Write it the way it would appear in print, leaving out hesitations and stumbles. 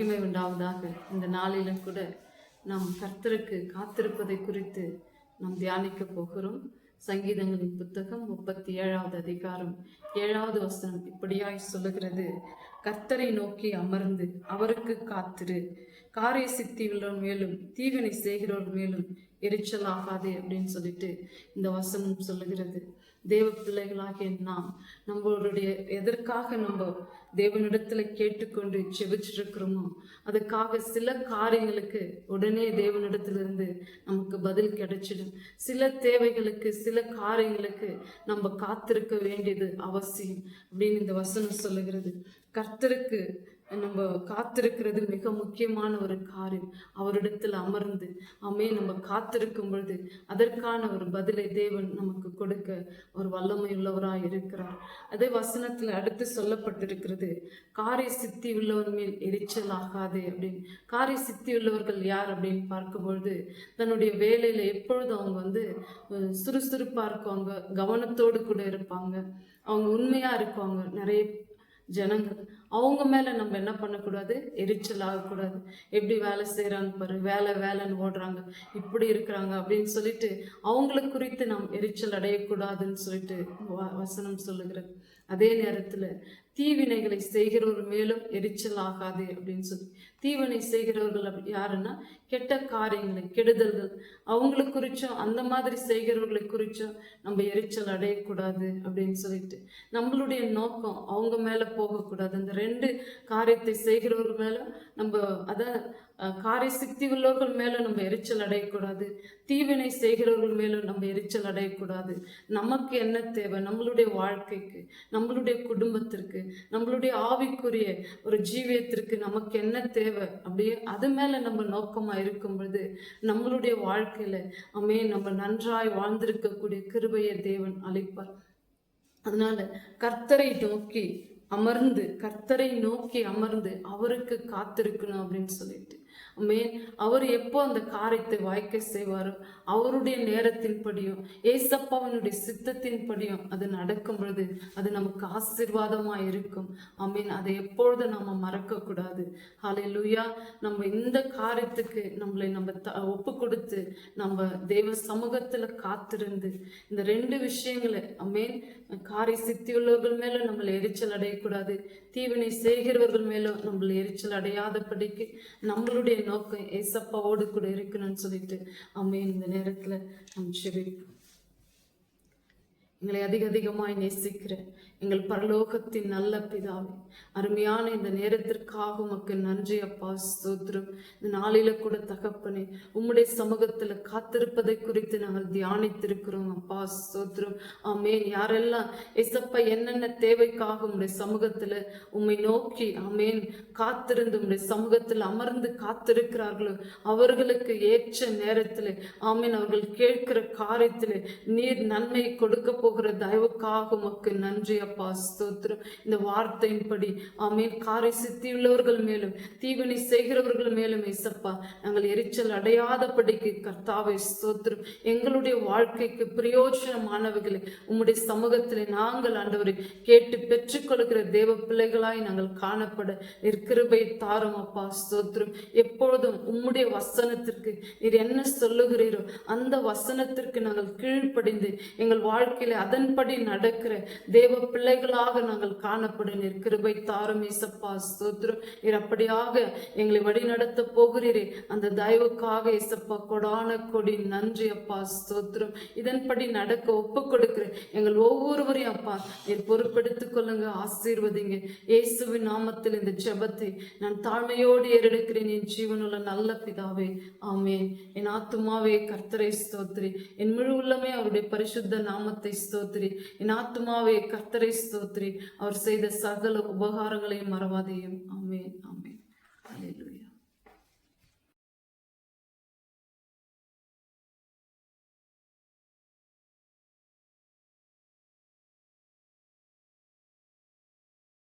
மகிமை உண்டாவதாக. இந்த நாளிலும் கூட நாம் கர்த்தருக்கு காத்திருப்பதை குறித்து நாம் தியானிக்க போகிறோம். சங்கீதங்களின் புத்தகம் 37வது அதிகாரம் 7வது வசனம் இப்படியாய் சொல்லுகிறது: கர்த்தரை நோக்கி அமர்ந்து அவருக்கு காத்திரு, காரிய சித்தி உள்ளவர் மேலும் தீவினை செய்கிறவர் மேலும் எரிச்சல் ஆகாதே அப்படின்னு சொல்லிட்டு இந்த வசனம் சொல்லுகிறது. தேவ பிள்ளைகளாகிய நாம் நம்மளுடைய எதற்காக நம்ம தேவனிடத்துல கேட்டுக்கொண்டு செபிச்சிருக்கிறோமோ அதுக்காக சில காரியங்களுக்கு உடனே தேவனிடத்திலிருந்து நமக்கு பதில் கிடைச்சிடும். சில தேவைகளுக்கு சில காரியங்களுக்கு நம்ம காத்திருக்க வேண்டியது அவசியம் அப்படின்னு இந்த வசனம் சொல்லுகிறது. கர்த்தருக்கு நம்ம காத்திருக்கிறது மிக முக்கியமான ஒரு காரியம். அவரிடத்தில் அமர்ந்து நம்ம காத்திருக்கும் பொழுது அதற்கான ஒரு பதிலை தேவன் நமக்கு கொடுக்க ஒரு வல்லமை உள்ளவராய் இருக்கிறார். அதே வசனத்துல அடுத்து சொல்லப்பட்டிருக்கிறது, காரிய சித்தி உள்ளவர் மேல் எரிச்சல் ஆகாதே அப்படின்னு. காரிய சித்தி உள்ளவர்கள் யார் அப்படின்னு பார்க்கும்பொழுது தன்னுடைய வேலையில எப்பொழுதும் அவங்க சுறுசுறுப்பா இருக்குவாங்க, கவனத்தோடு கூட இருப்பாங்க, அவங்க உண்மையா இருக்குவாங்க. நிறைய ஜனங்கள் அவங்க மேல நம்ம என்ன பண்ணக்கூடாது, எரிச்சல் ஆகக்கூடாது. எப்படி வேலை செய்யறாங்க பாரு, வேலைன்னு ஓடுறாங்க, இப்படி இருக்கிறாங்க அப்படின்னு சொல்லிட்டு அவங்களை குறித்து நாம் எரிச்சல் அடையக்கூடாதுன்னு சொல்லிட்டு வசனம் சொல்லுகிறது. அதே நேரத்துல தீவினைகளை செய்கிறவர் மேலும் எரிச்சல் ஆகாது அப்படின்னு சொல்லி, தீவினை செய்கிறவர்கள் யாருன்னா கெட்ட காரியங்களை, கெடுதல்கள், அவங்களை குறிச்சும் அந்த மாதிரி செய்கிறவர்களை குறிச்சும் நம்ம எரிச்சல் அடையக்கூடாது அப்படின்னு சொல்லிட்டு நம்மளுடைய நோக்கம் அவங்க மேல போகக்கூடாது. அந்த ரெண்டு காரியத்தை செய்கிறவர்கள் மேல நம்ம காரிய சித்தி உள்ளவர்கள் மேலும் நம்ம எரிச்சல் அடையக்கூடாது, தீவினை செய்கிறவர்கள் மேலும் நம்ம எரிச்சல் அடையக்கூடாது. நமக்கு என்ன தேவை, நம்மளுடைய வாழ்க்கைக்கு, நம்மளுடைய குடும்பத்திற்கு, நம்மளுடைய ஆவிக்குரிய ஒரு ஜீவியத்திற்கு நமக்கு என்ன தேவை, அப்படியே அது மேல நம்ம நோக்கமா இருக்கும் பொழுது நம்மளுடைய வாழ்க்கையில நம்ம நன்றாய் வாழ்ந்திருக்கக்கூடிய கிருபையை தேவன் அளிப்பார். அதனால கர்த்தரை நோக்கி அமர்ந்து அவருக்கு காத்திருக்கணும் அப்படின்னு சொல்லிட்டு அவர் எப்போ அந்த காரியத்தை வாய்க்க செய்வாரோ அவருடைய நேரத்தின்படியும் ஏசப்பாவினுடைய சித்தத்தின்படியும் அது நடக்கும் பொழுது அது நமக்கு ஆசீர்வாதமா இருக்கும். அதை எப்பொழுது நம்ம மறக்க கூடாது. ஹல்லேலூயா. நம்ம இந்த காரியத்துக்கு நம்மளை ஒப்பு கொடுத்து நம்ம தேவ சமூகத்துல காத்திருந்து இந்த ரெண்டு விஷயங்களை காரிய சித்தி உள்ளவர்கள் மேலும் நம்மளை எரிச்சல் அடையக்கூடாது, தீவினை செய்கிறவர்கள் மேலும் நம்மளை எரிச்சல் அடையாதபடிக்கு நம்மளுடைய நோக்கம் ஏசப்பாவோடு கூட இருக்கணும்னு சொல்லிட்டு இந்த நேரத்துல நம்ம செபிப்போம். எங்களை அதிகமாய் நேசிக்கிற எங்கள் பரலோகத்தின் நல்ல பிதாவே, அருமையான இந்த நேரத்திற்காக உமக்கு நன்றி அப்பா, ஸ்தோத்திரம். இந்த நாளில கூட தகப்பனே உம்முடைய சமூகத்துல காத்திருப்பதை குறித்து நாங்கள் தியானித்திருக்கிறோம் அப்பா, ஸ்தோத்திரம். யாரெல்லாம் ஏசப்பா என்னென்ன தேவைக்காக உம்முடைய சமூகத்துல உம்மை நோக்கி காத்திருந்து உம்முடைய சமூகத்தில் அமர்ந்து காத்திருக்கிறார்களோ அவர்களுக்கு ஏற்ற நேரத்துல அவர்கள் கேட்கிற காரியத்துல நீர் நன்மை கொடுக்க போகிற தயவுக்காக உமக்கு நன்றி அப்பா, ஸ்தோத்திரம். இந்த வார்த்தையின்படி காரிய சித்தி உள்ளவர்கள் மேலும் தீவினை செய்கிறவர்கள் மேலும் ஏசப்பா நாங்கள் எரிச்சல் அடையாதபடிக்கு கர்த்தாவே ஸ்தோத்திரம். எங்களுடைய வாழ்க்கைக்கு பிரயோஜனமானவர்களை உம்முடைய சமூகத்திலே நாங்கள் ஆண்டவரை கேட்டு பெற்றுக்கொள்கிற தேவ பிள்ளைகளாய் நாங்கள் காணப்பட கிருபை தாரும் அப்பா, ஸ்தோத்திரம். எப்பொழுதும் உம்முடைய வசனத்திற்கு நீர் என்ன சொல்லுகிறீரோ அந்த வசனத்திற்கு நாங்கள் கீழ்ப்படிந்து எங்கள் வாழ்க்கையில அதன்படி நடக்கிற தேவ பிள்ளைகளாக நாங்கள் காணப்பட நீர் கிருபை தாரும் ஏசப்பா, ஸ்தோத்திரம். நீர் அப்படியாக எங்களை வழி நடத்த போகிறீரே அந்த தயவுக்காக ஏசப்பா கொடான கொடி நன்றி அப்பா, ஸ்தோத்திரம். இதன்படி நடக்க ஒப்பு கொடுக்கிற எங்கள் ஒவ்வொருவரையும் அப்பா நீர் பொறுப்பெடுத்துக் கொள்ளுங்க, ஆசீர்வதிங்க. இயேசுவின் நாமத்தில் இந்த ஜெபத்தை நான் தாழ்மையோடு ஏறெடுக்கிறேன் என் ஜீவனுள்ள நல்ல பிதாவே, ஆமென். என் ஆத்துமாவே கர்த்தரை ஸ்தோத்திரி, என் முழு உள்ளமே அவருடைய பரிசுத்த நாமத்தை ஸ்தோத்திரி. என் ஆத்துமாவே கர்த்தரை ஸ்தோத்திரி, அவர் செய்த சகல உபகாரங்களையும் மறவாதையும். ஆமென், ஆமென். ஹல்லேலூயா.